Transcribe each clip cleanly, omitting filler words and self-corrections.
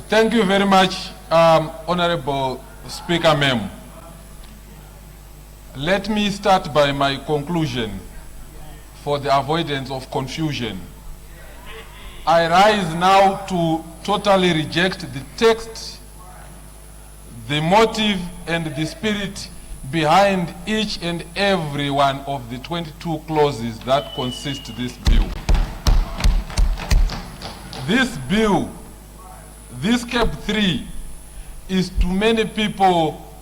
Thank you very much, Honorable Speaker Mem. Let me start by my conclusion for the avoidance of confusion. I rise now to totally reject the text, the motive, and the spirit behind each and every one of the 22 clauses that consist this bill. This bill, this Cap 3, is to many people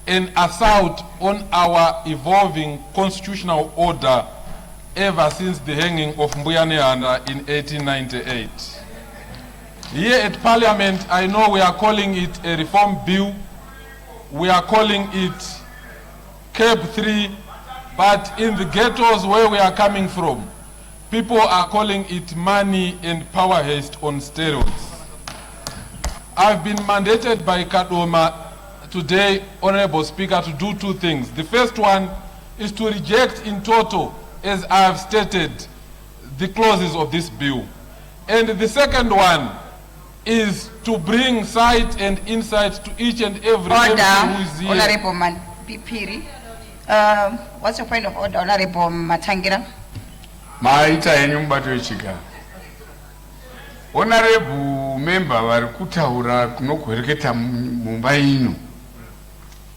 an assault on our evolving constitutional order ever since the hanging of Mbuyane in 1898. Here at Parliament, I know we are calling it a reform bill, we are calling it Cap 3, but in the ghettos where we are coming from, people are calling it money and power haste on steroids. I've been mandated by Kadoma today, Honorable Speaker, to do two things. The first one is to reject in total, as I have stated, the clauses of this bill. And the second one is to bring sight and insight to each and every member who is here. Honorable Mambipiri. What's your point of order, Honorable Matangira? Maita enyumbato echika. Honorable member varikutaura kunokureketa mumba ino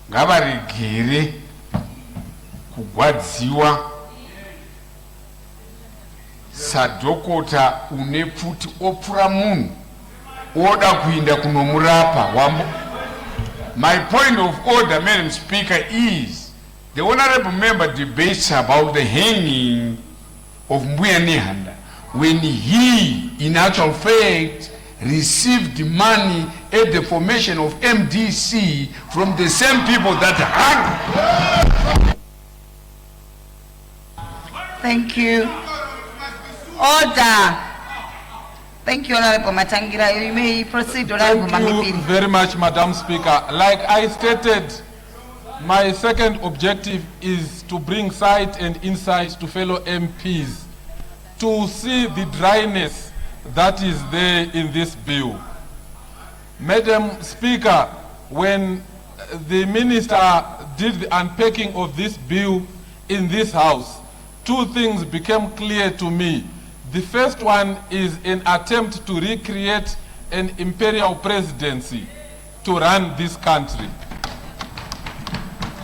ngavaregere kugwadziwa sadhokota une pfuti opfura munhu oda kuinda kunomurapa. My point of order, Madam Speaker, is the honorable member debates about the hanging of Mbuyane when he, in actual fact, received money at the formation of MDC from the same people that hung. Thank you. Order. Thank you, Honorable Matangira. You may proceed, Honorable Mambipiri. Thank you very much, Madam Speaker. Like I stated, my second objective is to bring sight and insight to fellow MPs to see the dryness that is there in this bill. Madam Speaker, when the minister did the unpacking of this bill in this house, two things became clear to me. The first one is an attempt to recreate an imperial presidency to run this country.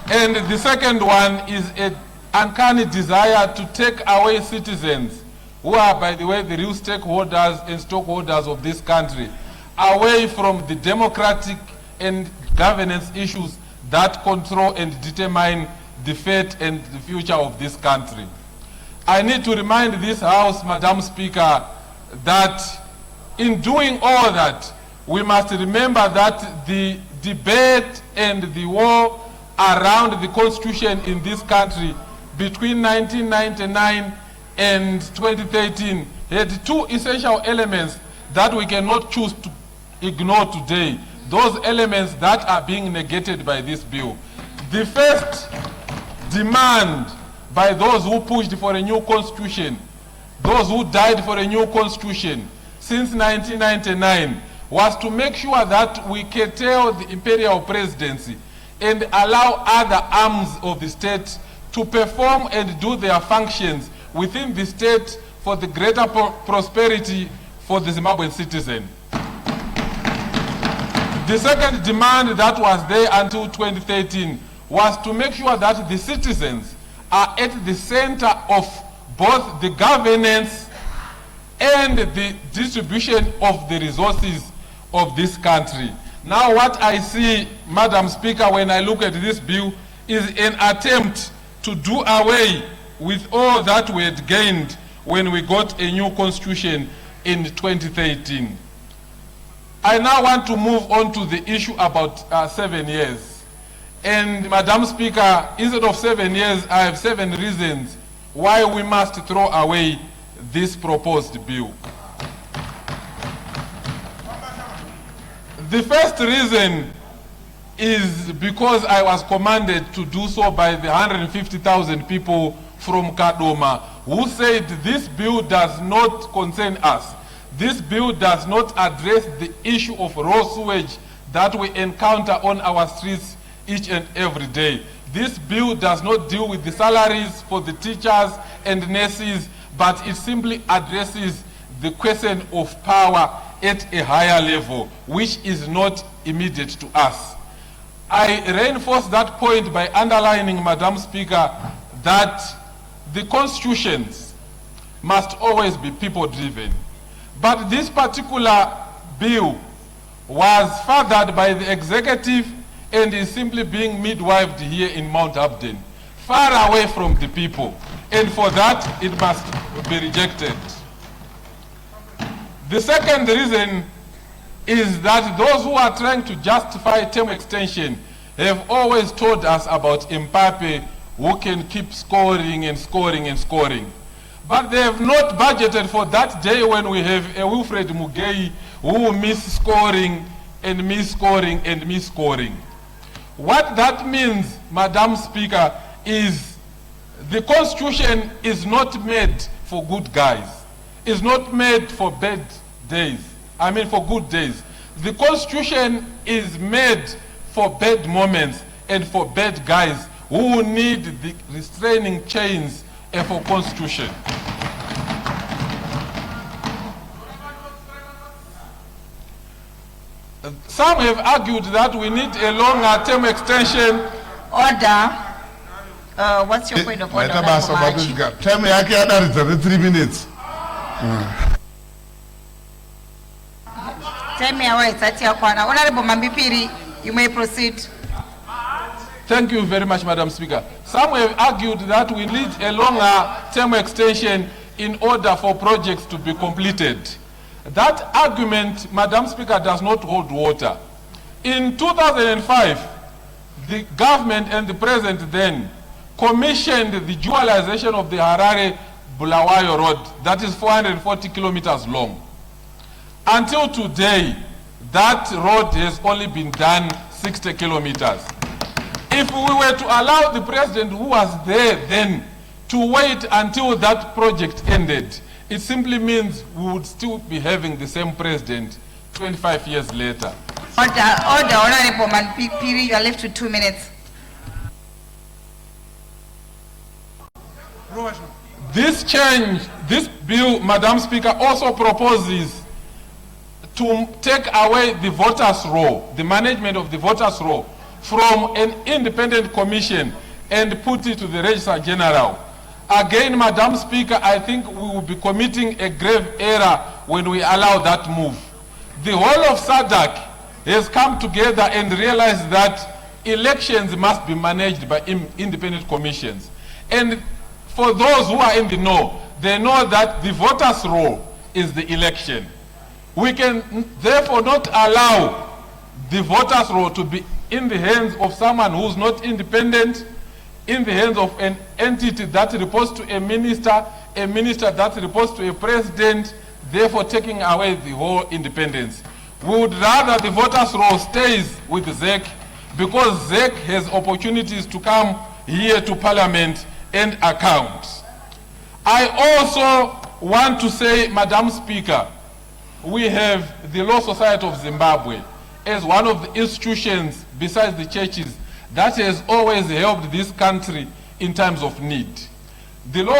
And the second one is an uncanny desire to take away citizens, who are, by the way, the real stakeholders and stockholders of this country, away from the democratic and governance issues that control and determine the fate and the future of this country. I need to remind this House, Madam Speaker, that in doing all that, we must remember that the debate and the war around the Constitution in this country between 1999 and 2013 had two essential elements that we cannot choose to ignore today. Those elements that are being negated by this bill. The first demand by those who pushed for a new constitution, those who died for a new constitution since 1999, was to make sure that we curtail the imperial presidency and allow other arms of the state to perform and do their functions within the state for the greater prosperity for the Zimbabwean citizen. The second demand that was there until 2013 was to make sure that the citizens are at the center of both the governance and the distribution of the resources of this country. Now what I see, Madam Speaker, when I look at this bill is an attempt to do away with all that we had gained when we got a new constitution in 2013. I now want to move on to the issue about 7 years. And Madam Speaker, instead of 7 years, I have 7 reasons why we must throw away this proposed bill. The first reason is because I was commanded to do so by the 150,000 people from Kadoma who said this bill does not concern us. This bill does not address the issue of raw sewage that we encounter on our streets each and every day. This bill does not deal with the salaries for the teachers and nurses, but it simply addresses the question of power at a higher level, which is not immediate to us. I reinforce that point by underlining, Madam Speaker, that the constitutions must always be people-driven. But this particular bill was fathered by the executive and is simply being midwifed here in Mount Abden, far away from the people. And for that, it must be rejected. The second reason is that those who are trying to justify term extension have always told us about Mbappe, who can keep scoring and scoring and scoring. But they have not budgeted for that day when we have a Wilfred Mugei who will miss scoring and miss scoring and miss scoring. What that means, Madam Speaker, is the Constitution is not made for good guys. It's not made for bad days. I mean for good days. The Constitution is made for bad moments and for bad guys who need the restraining chains of a Constitution. Some have argued that we need a longer term extension. Order. What's your point of order? Time yake adaridza 3 minutes. Time yawa isati yakwana. Honorable Mambipiri, you may proceed. Thank you very much, Madam Speaker. Some have argued that we need a longer term extension in order for projects to be completed. That argument, Madam Speaker, does not hold water. In 2005, the government and the president then commissioned the dualization of the Harare-Bulawayo Road, that is 440 kilometers long. Until today, that road has only been done 60 kilometers. If we were to allow the president who was there then to wait until that project ended, it simply means we would still be having the same president 25 years later. Order, Honorable Mambipiri, you are left with 2 minutes. This change, this bill, Madam Speaker, also proposes to take away the voters' roll, the management of the voters' roll, from an independent commission and put it to the Registrar General. Again, Madam Speaker, I think we will be committing a grave error when we allow that move. The whole of SADC has come together and realized that elections must be managed by independent commissions. And for those who are in the know, they know that the voters' roll is the election. We can therefore not allow the voters' roll to be in the hands of someone who's not independent, in the hands of an entity that reports to a minister that reports to a president, therefore taking away the whole independence. We would rather the voters' roll stays with ZEC, because ZEC has opportunities to come here to Parliament and account. I also want to say, Madam Speaker, we have the Law Society of Zimbabwe as one of the institutions besides the churches that has always helped this country in times of need. The Law